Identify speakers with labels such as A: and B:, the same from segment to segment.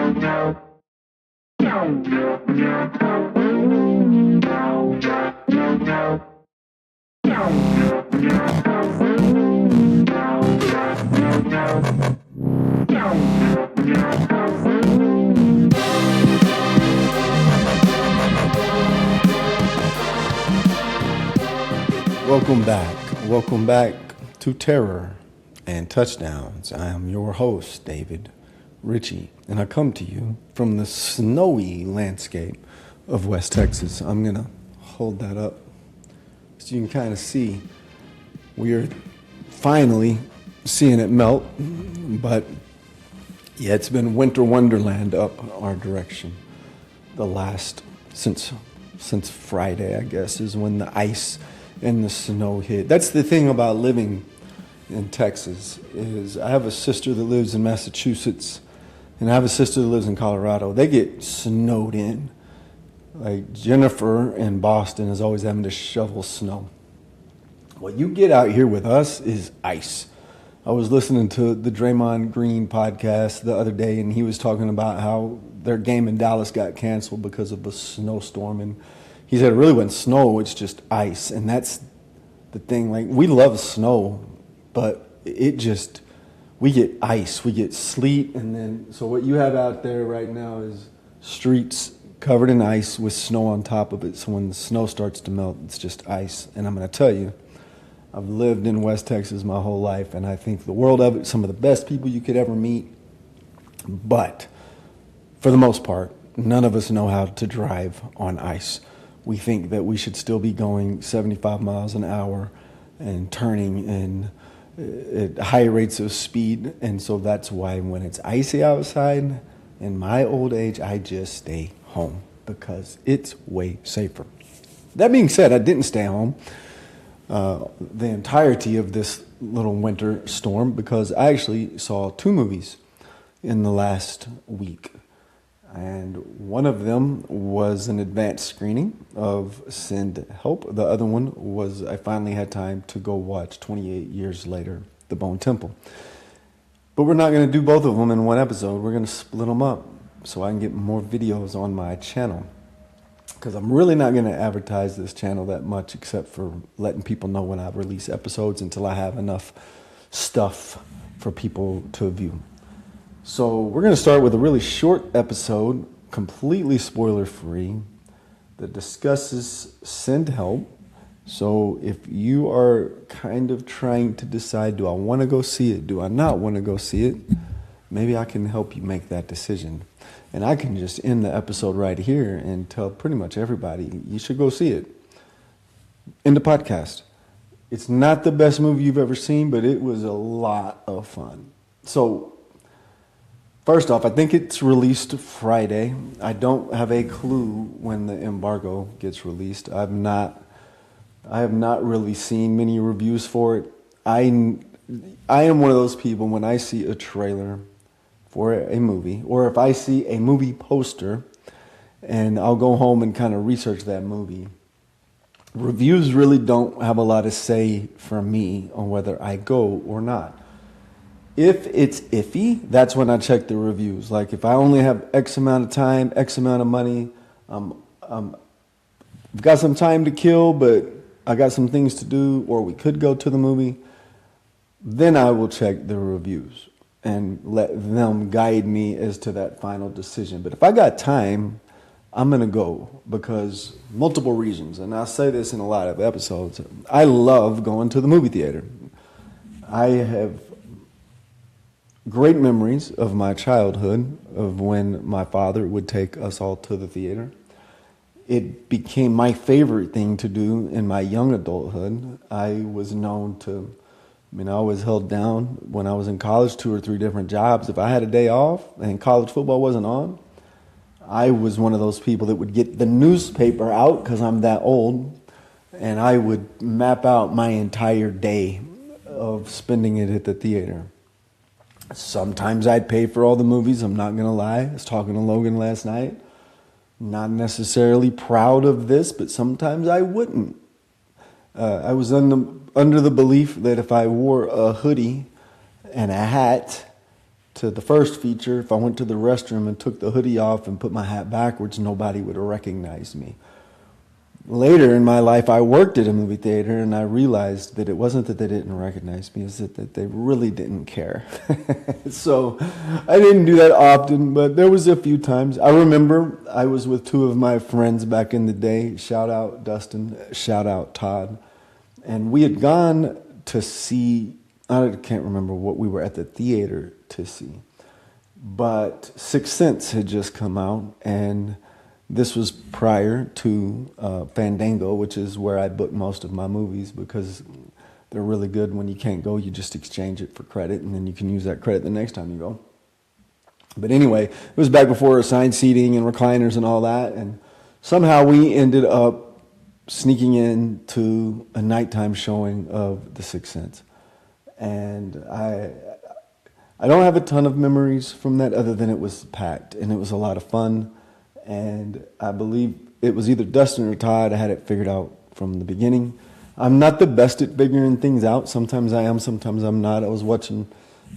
A: Welcome back. Welcome back to Terror and Touchdowns. I am your host, David Ritchie, and I come to you from the snowy landscape of West Texas. I'm going to hold that up so you can kind of see. We are finally seeing it melt, but yeah, it's been winter wonderland up our direction. The last, since Friday, I guess, is when the ice and the snow hit. That's the thing about living in Texas, is I have a sister that lives in Massachusetts, and I have a sister that lives in Colorado. They get snowed in. Like Jennifer in Boston is always having to shovel snow. What you get out here with us is ice. I was listening to the Draymond Green podcast the other day, and he was talking about how their game in Dallas got canceled because of a snowstorm, and he said it really wasn't snow, it's just ice. And that's the thing. Like, we love snow, but we get ice, we get sleet. And then, so what you have out there right now is streets covered in ice with snow on top of it. So when the snow starts to melt, it's just ice. And I'm going to tell you, I've lived in West Texas my whole life, and I think the world of it, some of the best people you could ever meet. But for the most part, none of us know how to drive on ice. We think that we should still be going 75 miles an hour and turning at high rates of speed. And so that's why when it's icy outside, in my old age, I just stay home because it's way safer. That being said, I didn't stay home the entirety of this little winter storm because I actually saw 2 movies in the last week. And one of them was an advanced screening of Send Help. The other one was I finally had time to go watch 28 Years Later, The Bone Temple. But we're not going to do both of them in one episode. We're going to split them up so I can get more videos on my channel. Because I'm really not going to advertise this channel that much except for letting people know when I release episodes until I have enough stuff for people to view. So we're going to start with a really short episode, completely spoiler-free, that discusses Send Help. So if you are kind of trying to decide, do I want to go see it? Do I not want to go see it? Maybe I can help you make that decision. And I can just end the episode right here and tell pretty much everybody, you should go see it. End the podcast. It's not the best movie you've ever seen, but it was a lot of fun. So first off, I think it's released Friday. I don't have a clue when the embargo gets released. I have not really seen many reviews for it. I am one of those people, when I see a trailer for a movie, or if I see a movie poster, and I'll go home and kind of research that movie, reviews really don't have a lot to say for me on whether I go or not. If it's iffy, that's when I check the reviews. Like if I only have X amount of time, X amount of money, I've got some time to kill, but I got some things to do, or we could go to the movie, then I will check the reviews and let them guide me as to that final decision. But if I got time, I'm going to go because multiple reasons. And I say this in a lot of episodes. I love going to the movie theater. I have great memories of my childhood, of when my father would take us all to the theater. It became my favorite thing to do in my young adulthood. I was known to, I was held down when I was in college, 2 or 3 different jobs. If I had a day off and college football wasn't on, I was one of those people that would get the newspaper out, because I'm that old, and I would map out my entire day of spending it at the theater. Sometimes I'd pay for all the movies, I'm not going to lie. I was talking to Logan last night. Not necessarily proud of this, but sometimes I wouldn't. I was under the belief that if I wore a hoodie and a hat to the first feature, if I went to the restroom and took the hoodie off and put my hat backwards, nobody would recognize me. Later in my life, I worked at a movie theater, and I realized that it wasn't that they didn't recognize me, it's that they really didn't care. So I didn't do that often, but there was a few times. I remember I was with two of my friends back in the day. Shout out Dustin, shout out Todd. And we had gone to see, I can't remember what we were at the theater to see, but Sixth Sense had just come out, and this was prior to Fandango, which is where I book most of my movies because they're really good. When you can't go, you just exchange it for credit, and then you can use that credit the next time you go. But anyway, it was back before assigned seating and recliners and all that, and somehow we ended up sneaking into a nighttime showing of The Sixth Sense. And I don't have a ton of memories from that other than it was packed, and it was a lot of fun. And I believe it was either Dustin or Todd. I had it figured out from the beginning. I'm not the best at figuring things out. Sometimes I am, sometimes I'm not. I was watching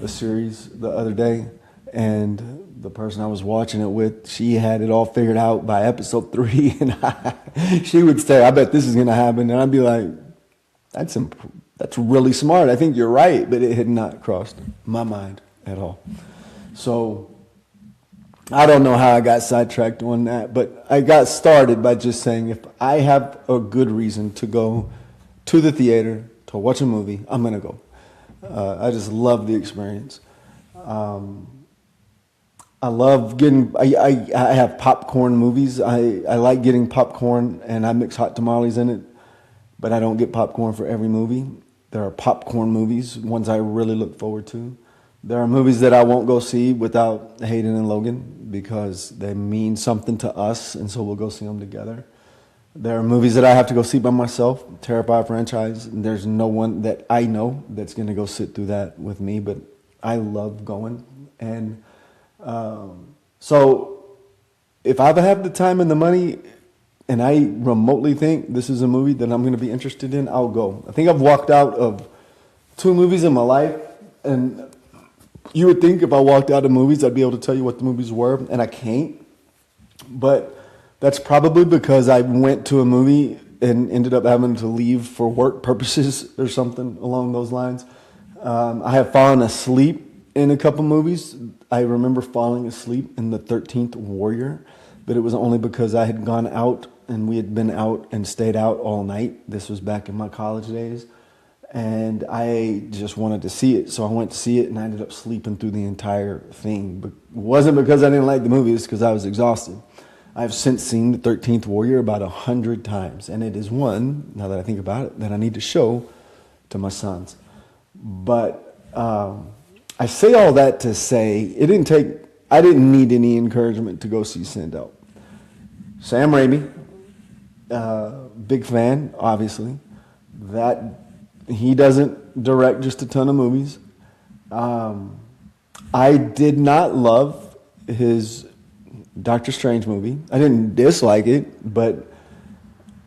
A: a series the other day, and the person I was watching it with, she had it all figured out by episode 3. And she would say, I bet this is going to happen. And I'd be like, that's really smart. I think you're right. But it had not crossed my mind at all. So I don't know how I got sidetracked on that, but I got started by just saying if I have a good reason to go to the theater to watch a movie, I'm going to go. I just love the experience. I love getting, I have popcorn movies. I like getting popcorn, and I mix hot tamales in it, but I don't get popcorn for every movie. There are popcorn movies, ones I really look forward to. There are movies that I won't go see without Hayden and Logan because they mean something to us, and so we'll go see them together. There are movies that I have to go see by myself, Terrifier franchise, and there's no one that I know that's going to go sit through that with me, but I love going. And so if I have the time and the money and I remotely think this is a movie that I'm going to be interested in, I'll go. I think I've walked out of 2 movies in my life, and you would think if I walked out of movies, I'd be able to tell you what the movies were, and I can't. But that's probably because I went to a movie and ended up having to leave for work purposes or something along those lines. I have fallen asleep in a couple movies. I remember falling asleep in The 13th Warrior, but it was only because I had gone out and we had been out and stayed out all night. This was back in my college days. And I just wanted to see it. So I went to see it, and I ended up sleeping through the entire thing. But it wasn't because I didn't like the movie, it's because I was exhausted. I've since seen The 13th Warrior about 100 times. And it is one, now that I think about it, that I need to show to my sons. But I say all that to say I didn't need any encouragement to go see Sindel. Sam Raimi, big fan, obviously. He doesn't direct just a ton of movies. I did not love his Doctor Strange movie. I didn't dislike it, but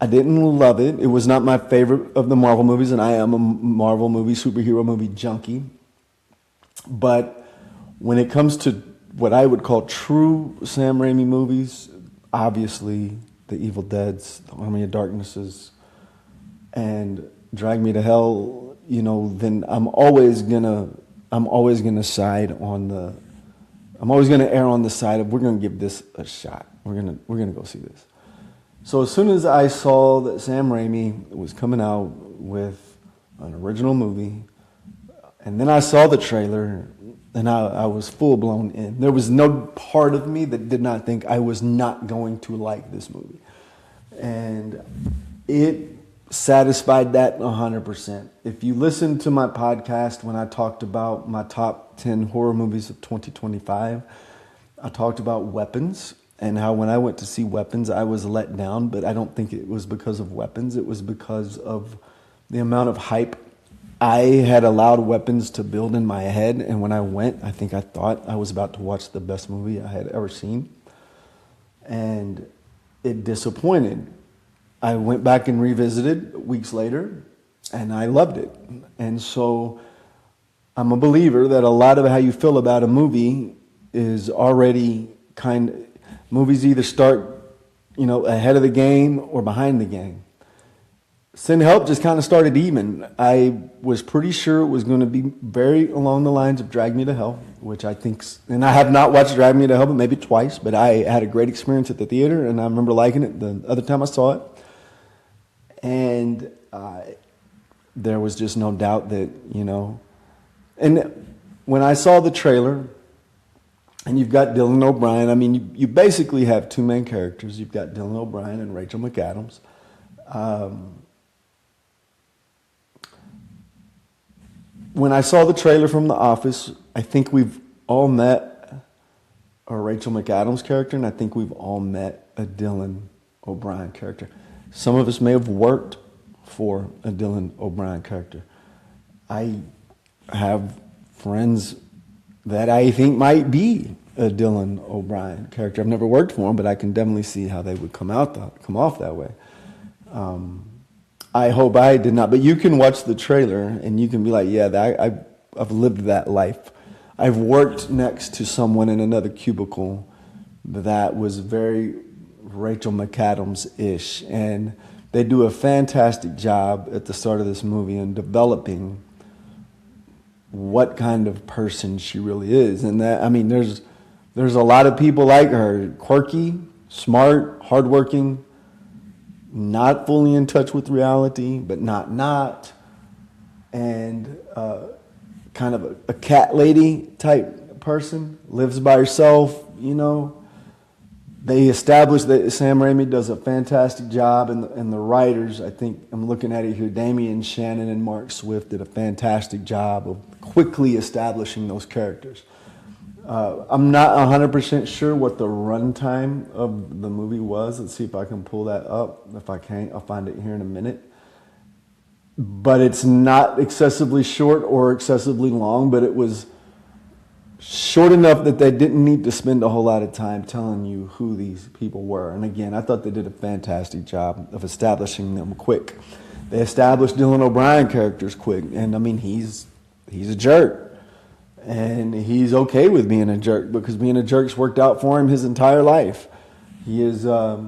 A: I didn't love it. It was not my favorite of the Marvel movies, and I am a Marvel movie, superhero movie junkie. But when it comes to what I would call true Sam Raimi movies, obviously The Evil Deads, The Army of Darknesses, and Drag Me to Hell, then I'm always gonna side on I'm always gonna err on the side of we're gonna give this a shot. We're gonna go see this. So as soon as I saw that Sam Raimi was coming out with an original movie, and then I saw the trailer, and I was full blown in. There was no part of me that did not think I was not going to like this movie, and it satisfied that 100%. If you listen to my podcast when I talked about my top 10 horror movies of 2025, I talked about Weapons and how when I went to see Weapons, I was let down, but I don't think it was because of Weapons. It was because of the amount of hype I had allowed Weapons to build in my head. And when I went, I think I thought I was about to watch the best movie I had ever seen. And it disappointed. I went back and revisited weeks later, and I loved it. And so I'm a believer that a lot of how you feel about a movie is already movies either start, ahead of the game or behind the game. Send Help just kind of started even. I was pretty sure it was going to be very along the lines of Drag Me to Hell, which I think, and I have not watched Drag Me to Hell but maybe twice, but I had a great experience at the theater and I remember liking it the other time I saw it. And there was just no doubt that, and when I saw the trailer, and you've got Dylan O'Brien, I mean, you basically have two main characters. You've got Dylan O'Brien and Rachel McAdams. When I saw the trailer from The Office, I think we've all met a Rachel McAdams character, and I think we've all met a Dylan O'Brien character. Some of us may have worked for a Dylan O'Brien character. I have friends that I think might be a Dylan O'Brien character. I've never worked for him, but I can definitely see how they would come off that way. I hope I did not, but you can watch the trailer and you can be like, yeah, I've lived that life. I've worked next to someone in another cubicle that was very Rachel McAdams-ish, and they do a fantastic job at the start of this movie in developing what kind of person she really is. And that, I mean, there's a lot of people like her, quirky, smart, hardworking, not fully in touch with reality, but not, and kind of a cat lady type person, lives by herself, They established that Sam Raimi does a fantastic job, and the writers, I think, I'm looking at it here, Damian Shannon and Mark Swift did a fantastic job of quickly establishing those characters. I'm not 100% sure what the runtime of the movie was. Let's see if I can pull that up. If I can't, I'll find it here in a minute. But it's not excessively short or excessively long, but it was short enough that they didn't need to spend a whole lot of time telling you who these people were. And again, I thought they did a fantastic job of establishing them quick. They established Dylan O'Brien characters quick, and I mean, he's a jerk. And he's okay with being a jerk because being a jerk's worked out for him his entire life. He is a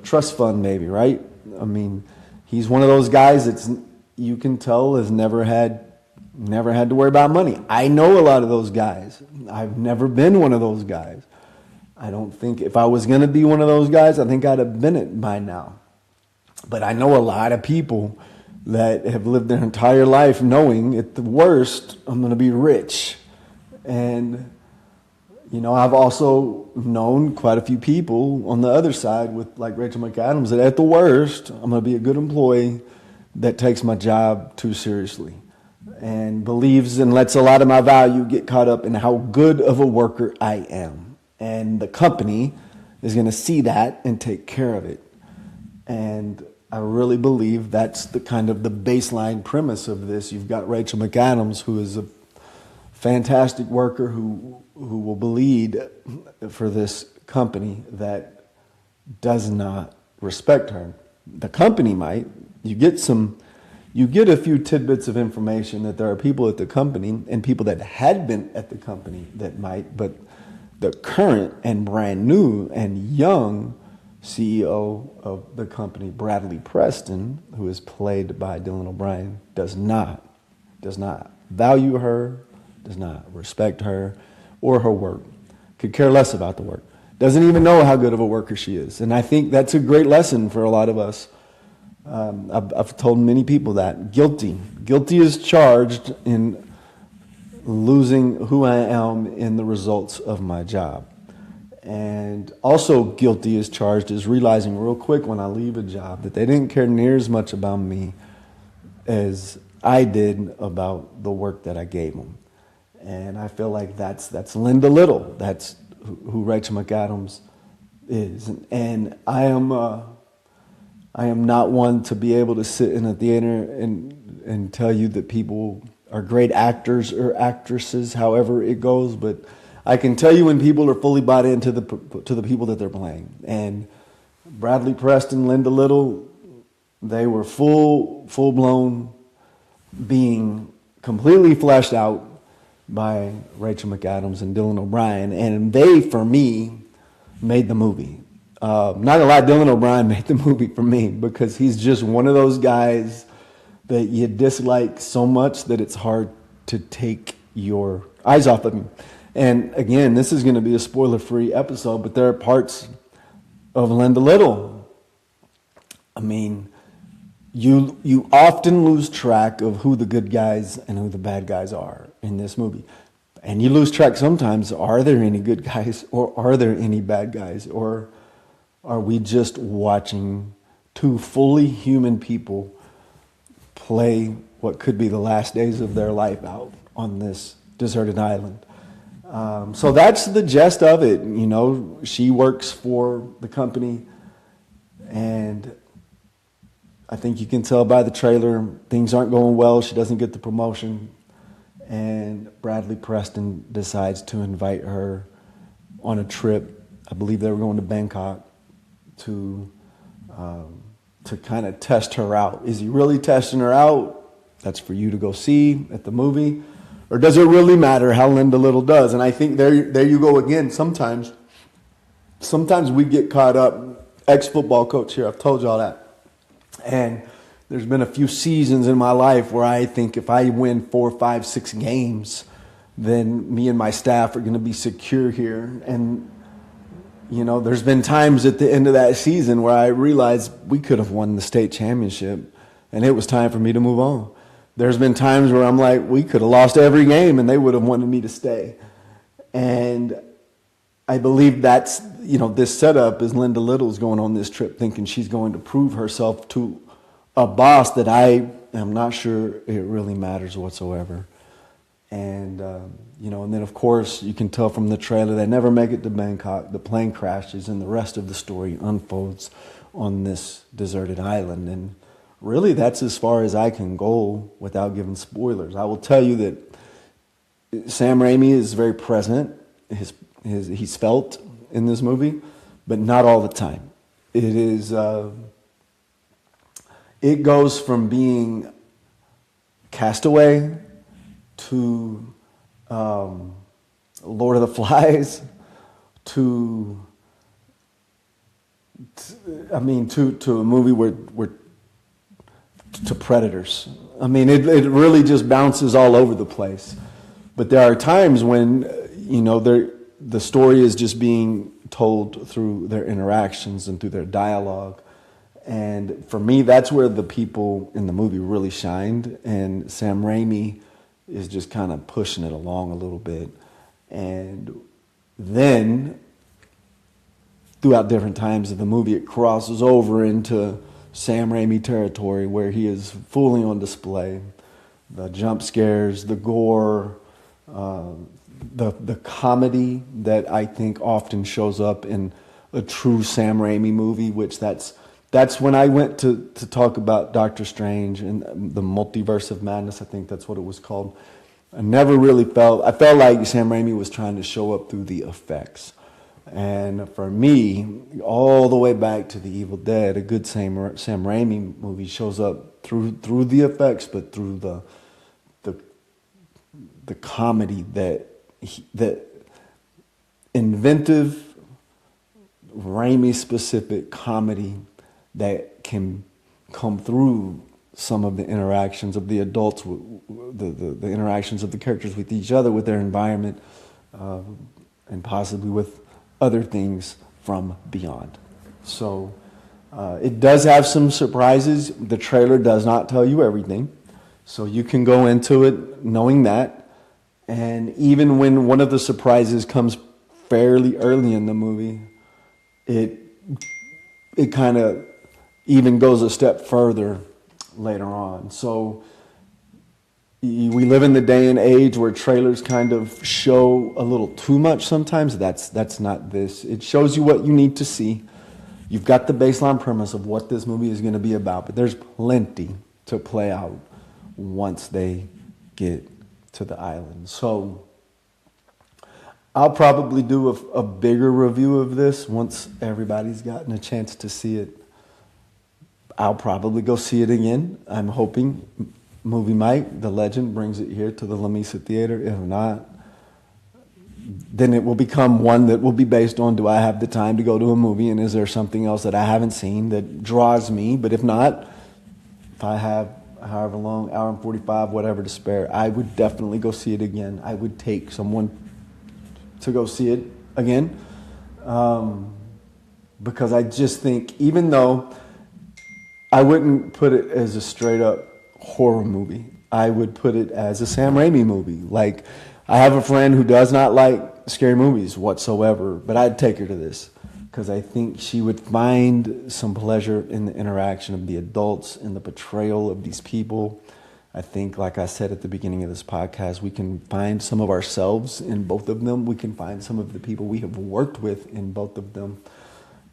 A: trust fund baby, right? I mean, he's one of those guys that's, you can tell, has never had to worry about money. I know a lot of those guys. I've never been one of those guys. I don't think if I was going to be one of those guys, I think I'd have been it by now. But I know a lot of people that have lived their entire life knowing at the worst, I'm going to be rich. And, I've also known quite a few people on the other side with like Rachel McAdams that at the worst, I'm going to be a good employee that takes my job too seriously and believes and lets a lot of my value get caught up in how good of a worker I am. And the company is going to see that and take care of it. And I really believe that's the kind of the baseline premise of this. You've got Rachel McAdams, who is a fantastic worker who will bleed for this company that does not respect her. The company might. You get a few tidbits of information that there are people at the company and people that had been at the company that might, but the current and brand new and young CEO of the company, Bradley Preston, who is played by Dylan O'Brien, does not value her, does not respect her or her work, could care less about the work, doesn't even know how good of a worker she is. And I think that's a great lesson for a lot of us. I've told many people that. Guilty is charged in losing who I am in the results of my job. And also guilty is charged is realizing real quick when I leave a job that they didn't care near as much about me as I did about the work that I gave them. And I feel like that's Linda Little. That's who Rachel McAdams is. And I am not one to be able to sit in a theater and tell you that people are great actors or actresses, however it goes. But I can tell you when people are fully bought into the people that they're playing. And Bradley Preston, Linda Little, they were full blown being completely fleshed out, by Rachel McAdams and Dylan O'Brien, and they, for me, made the movie. Not gonna lie, Dylan O'Brien made the movie for me because he's just one of those guys that you dislike so much that it's hard to take your eyes off of him. And again, this is going to be a spoiler-free episode, but there are parts of Linda Little. I mean, you often lose track of who the good guys and who the bad guys are in this movie. And you lose track sometimes, are there any good guys or are there any bad guys? Or are we just watching two fully human people play what could be the last days of their life out on this deserted island? So that's the gist of it. You know, she works for the company, and I think you can tell by the trailer things aren't going well. She doesn't get the promotion, and Bradley Preston decides to invite her on a trip. I believe they were going to Bangkok to kind of test her out. Is he really testing her out? That's for you to go see at the movie. Or does it really matter how Linda Little does? And I think there you go again. Sometimes we get caught up. Ex-football coach here, I've told y'all that. And there's been a few seasons in my life where I think if I win 4, 5, 6 games, then me and my staff are going to be secure here. And, you know, there's been times at the end of that season where I realized we could have won the state championship and it was time for me to move on. There's been times where I'm like, we could have lost every game and they would have wanted me to stay. And I believe that's, you know, this setup is Linda Little's going on this trip thinking she's going to prove herself to a boss that I am not sure it really matters whatsoever. And, you know, and then of course you can tell from the trailer they never make it to Bangkok. The plane crashes and the rest of the story unfolds on this deserted island. And really, that's as far as I can go without giving spoilers. I will tell you that Sam Raimi is very present. He's felt in this movie, but not all the time. It is. It goes from being Castaway to Lord of the Flies to a movie where to Predators. I mean, it really just bounces all over the place. But there are times when, you know, the story is just being told through their interactions and through their dialogue. And for me, that's where the people in the movie really shined. And Sam Raimi is just kind of pushing it along a little bit. And then, throughout different times of the movie, it crosses over into Sam Raimi territory where he is fully on display. The jump scares, the gore, the comedy that I think often shows up in a true Sam Raimi movie, which that's when I went to talk about Doctor Strange and the Multiverse of Madness. I think that's what it was called. I felt like Sam Raimi was trying to show up through the effects. And for me, all the way back to The Evil Dead, a good Sam Raimi movie shows up through the effects, but through the comedy that inventive, Raimi-specific comedy that can come through some of the interactions of the adults, the interactions of the characters with each other, with their environment, and possibly with other things from beyond. So it does have some surprises. The trailer does not tell you everything. So you can go into it knowing that. And even when one of the surprises comes fairly early in the movie, it kind of even goes a step further later on. So we live in the day and age where trailers kind of show a little too much sometimes. That's not this. It shows you what you need to see. You've got the baseline premise of what this movie is going to be about, but there's plenty to play out once they get to the island. So I'll probably do a bigger review of this once everybody's gotten a chance to see it. I'll probably go see it again. I'm hoping Movie Mike, the legend, brings it here to the La Mesa Theater. If not, then it will become one that will be based on, do I have the time to go to a movie, and is there something else that I haven't seen that draws me? But if not, if I have however long, hour and 45, whatever to spare, I would definitely go see it again. I would take someone to go see it again, because I just think, even though I wouldn't put it as a straight up horror movie, I would put it as a Sam Raimi movie. Like, I have a friend who does not like scary movies whatsoever, but I'd take her to this because I think she would find some pleasure in the interaction of the adults and the portrayal of these people. I think, like I said at the beginning of this podcast, we can find some of ourselves in both of them. We can find some of the people we have worked with in both of them.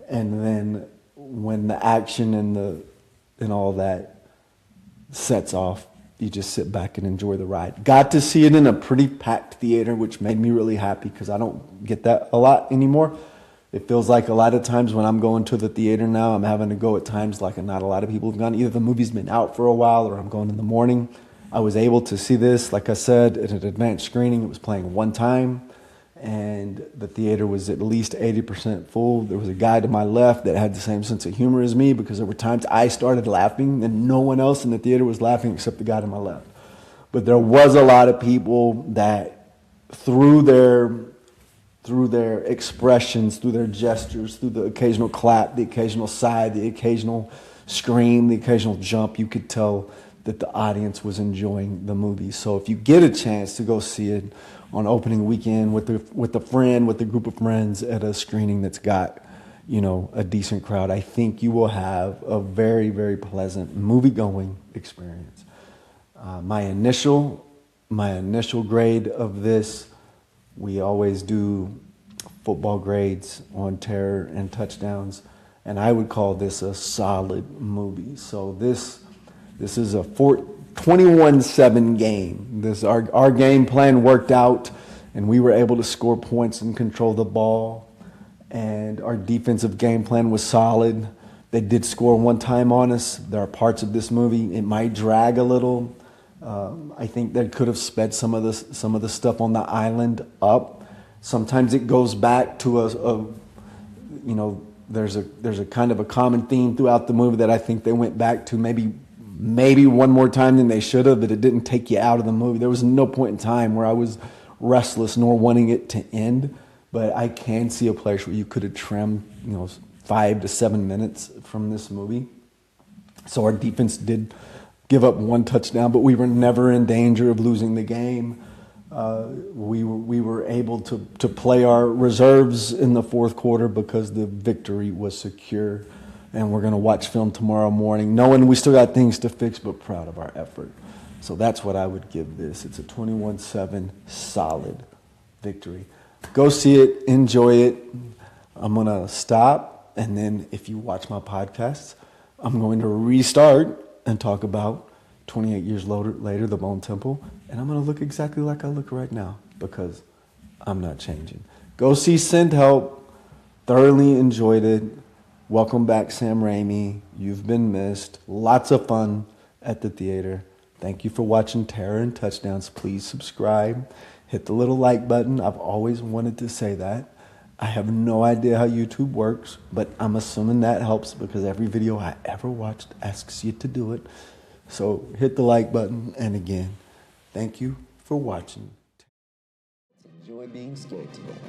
A: And then when the action and all that sets off, you just sit back and enjoy the ride. Got to see it in a pretty packed theater, which made me really happy because I don't get that a lot anymore. It feels like a lot of times when I'm going to the theater now, I'm having to go at times like not a lot of people have gone. Either the movie's been out for a while or I'm going in the morning. I was able to see this, like I said, at an advanced screening. It was playing one time, and the theater was at least 80% full. There was a guy to my left that had the same sense of humor as me, because there were times I started laughing and no one else in the theater was laughing except the guy to my left. But there was a lot of people that through their expressions, through their gestures, through the occasional clap, the occasional sigh, the occasional scream, the occasional jump, you could tell that the audience was enjoying the movie. So if you get a chance to go see it on opening weekend with a friend, with a group of friends at a screening that's got, a decent crowd, I think you will have a very, very pleasant movie-going experience. My initial grade of this, we always do football grades on Terror and Touchdowns, and I would call this a solid movie. So this is a 21-7 game. Our game plan worked out, and we were able to score points and control the ball, and our defensive game plan was solid. They did score one time on us. There are parts of this movie, it might drag a little. I think they could have sped some of the stuff on the island up. Sometimes it goes back to there's a kind of a common theme throughout the movie that I think they went back to maybe one more time than they should have, but it didn't take you out of the movie. There was no point in time where I was restless nor wanting it to end, but I can see a place where you could have trimmed 5 to 7 minutes from this movie. So our defense did give up one touchdown, but we were never in danger of losing the game. We were able to play our reserves in the fourth quarter because the victory was secure. And we're going to watch film tomorrow morning, knowing we still got things to fix, but proud of our effort. So that's what I would give this. It's a 21-7 solid victory. Go see it, enjoy it. I'm going to stop, and then if you watch my podcasts, I'm going to restart and talk about 28 years later, the Bone Temple, and I'm going to look exactly like I look right now because I'm not changing. Go see Send Help. Thoroughly enjoyed it. Welcome back, Sam Raimi. You've been missed. Lots of fun at the theater. Thank you for watching Terror and Touchdowns. Please subscribe. Hit the little like button. I've always wanted to say that. I have no idea how YouTube works, but I'm assuming that helps because every video I ever watched asks you to do it. So hit the like button. And again, thank you for watching.
B: Enjoy being scared together.